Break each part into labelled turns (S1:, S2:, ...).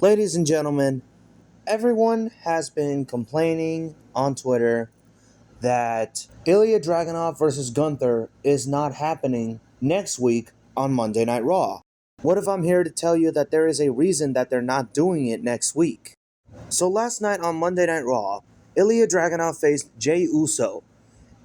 S1: Ladies and gentlemen, everyone has been complaining on Twitter that Ilya Dragunov versus Gunther is not happening next week on Monday Night Raw. What if I'm here to tell you that there is a reason that they're not doing it next week? So last night on Monday Night Raw, Ilya Dragunov faced Jey Uso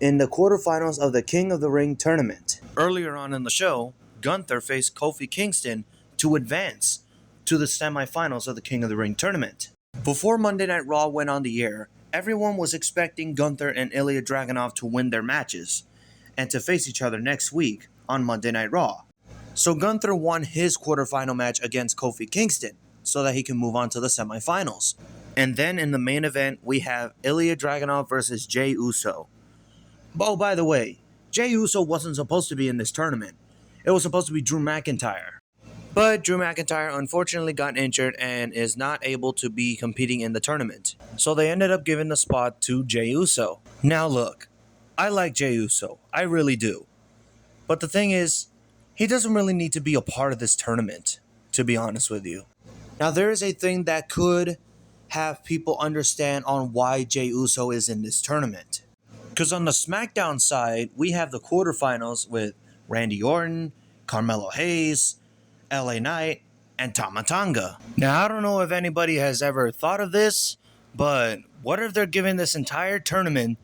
S1: in the quarterfinals of the King of the Ring tournament. Earlier on in the show, Gunther faced Kofi Kingston to advance to the semifinals of the King of the Ring tournament. Before Monday Night Raw went on the air, everyone was expecting Gunther and Ilya Dragunov to win their matches and to face each other next week on Monday Night Raw. So Gunther won his quarterfinal match against Kofi Kingston so that he can move on to the semifinals. And then in the main event, we have Ilya Dragunov versus Jey Uso. Oh, by the way, Jey Uso wasn't supposed to be in this tournament. It was supposed to be Drew McIntyre. But Drew McIntyre unfortunately got injured and is not able to be competing in the tournament. So they ended up giving the spot to Jey Uso. Now look, I like Jey Uso. I really do. But the thing is, he doesn't really need to be a part of this tournament, to be honest with you. Now there is a thing that could have people understand on why Jey Uso is in this tournament. Because on the SmackDown side, we have the quarterfinals with Randy Orton, Carmelo Hayes, LA Knight, and Tama Tonga. Now, I don't know if anybody has ever thought of this, but what if they're giving this entire tournament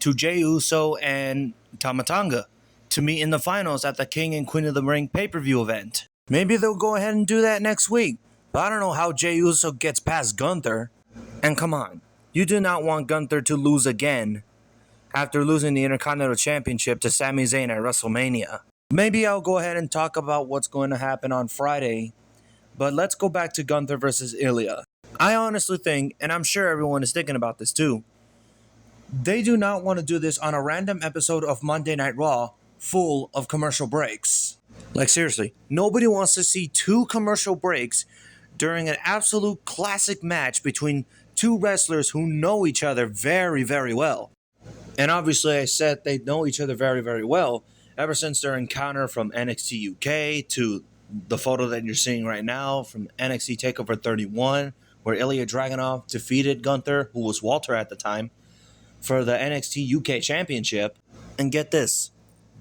S1: to Jey Uso and Tama Tonga to meet in the finals at the King and Queen of the Ring pay-per-view event? Maybe they'll go ahead and do that next week, but I don't know how Jey Uso gets past Gunther. And come on, you do not want Gunther to lose again after losing the Intercontinental Championship to Sami Zayn at WrestleMania. Maybe I'll go ahead and talk about what's going to happen on Friday, but let's go back to Gunther versus Ilya. I honestly think, and I'm sure everyone is thinking about this too, they do not want to do this on a random episode of Monday Night Raw full of commercial breaks. Like seriously, nobody wants to see two commercial breaks during an absolute classic match between two wrestlers who know each other very, very well. And obviously I said they know each other very, very well ever since their encounter from NXT UK to the photo that you're seeing right now from NXT TakeOver 31, where Ilya Dragunov defeated Gunther, who was Walter at the time, for the NXT UK Championship. And get this,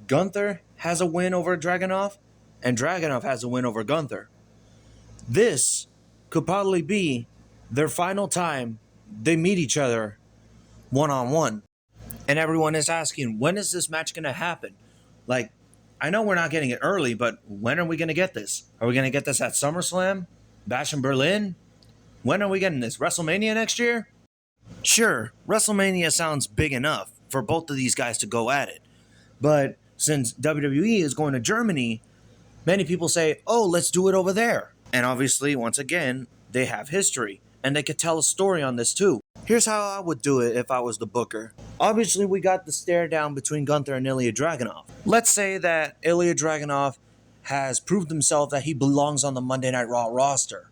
S1: Gunther has a win over Dragunov, and Dragunov has a win over Gunther. This could probably be their final time they meet each other one-on-one. And everyone is asking, when is this match going to happen? Like, I know we're not getting it early, but when are we going to get this? Are we going to get this at SummerSlam? Bash in Berlin? When are we getting this? WrestleMania next year? Sure, WrestleMania sounds big enough for both of these guys to go at it. But since WWE is going to Germany, many people say, oh, let's do it over there. And obviously, once again, they have history, and they could tell a story on this too. Here's how I would do it if I was the booker. Obviously, we got the stare down between Gunther and Ilya Dragunov. Let's say that Ilya Dragunov has proved himself that he belongs on the Monday Night Raw roster,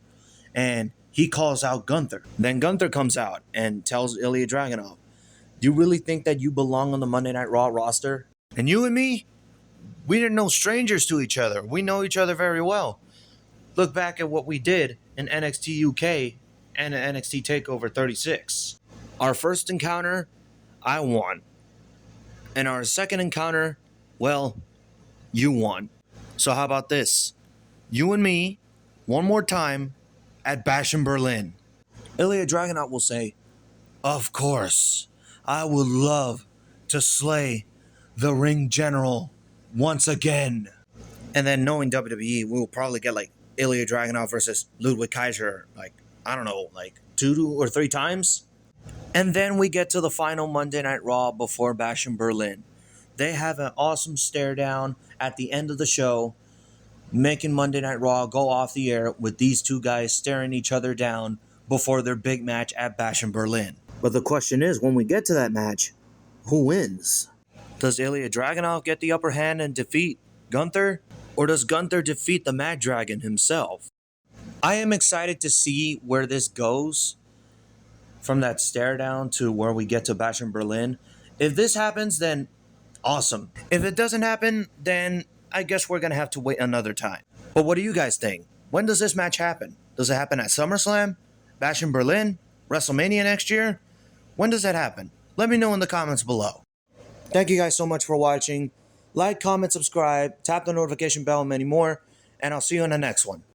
S1: and he calls out Gunther. Then Gunther comes out and tells Ilya Dragunov, do you really think that you belong on the Monday Night Raw roster? And you and me, we are no strangers to each other. We know each other very well. Look back at what we did in NXT UK and NXT TakeOver 36. Our first encounter, I won. And our second encounter, well, you won. So how about this? You and me, one more time, at Bash in Berlin. Ilya Dragunov will say, of course, I would love to slay the Ring General once again. And then knowing WWE, we will probably get like Ilya Dragunov versus Ludwig Kaiser, like, I don't know, like 2 or 3 times. And then we get to the final Monday Night Raw before Bash in Berlin. They have an awesome stare down at the end of the show, making Monday Night Raw go off the air with these two guys staring each other down before their big match at Bash in Berlin. But the question is, when we get to that match, who wins? Does Ilya Dragunov get the upper hand and defeat Gunther? Or does Gunther defeat the Mad Dragon himself? I am excited to see where this goes from that stare down to where we get to Bash in Berlin. If this happens, then awesome. If it doesn't happen, then I guess we're going to have to wait another time. But what do you guys think? When does this match happen? Does it happen at SummerSlam? Bash in Berlin? WrestleMania next year? When does that happen? Let me know in the comments below. Thank you guys so much for watching. Like, comment, subscribe, tap the notification bell, and many more. And I'll see you in the next one.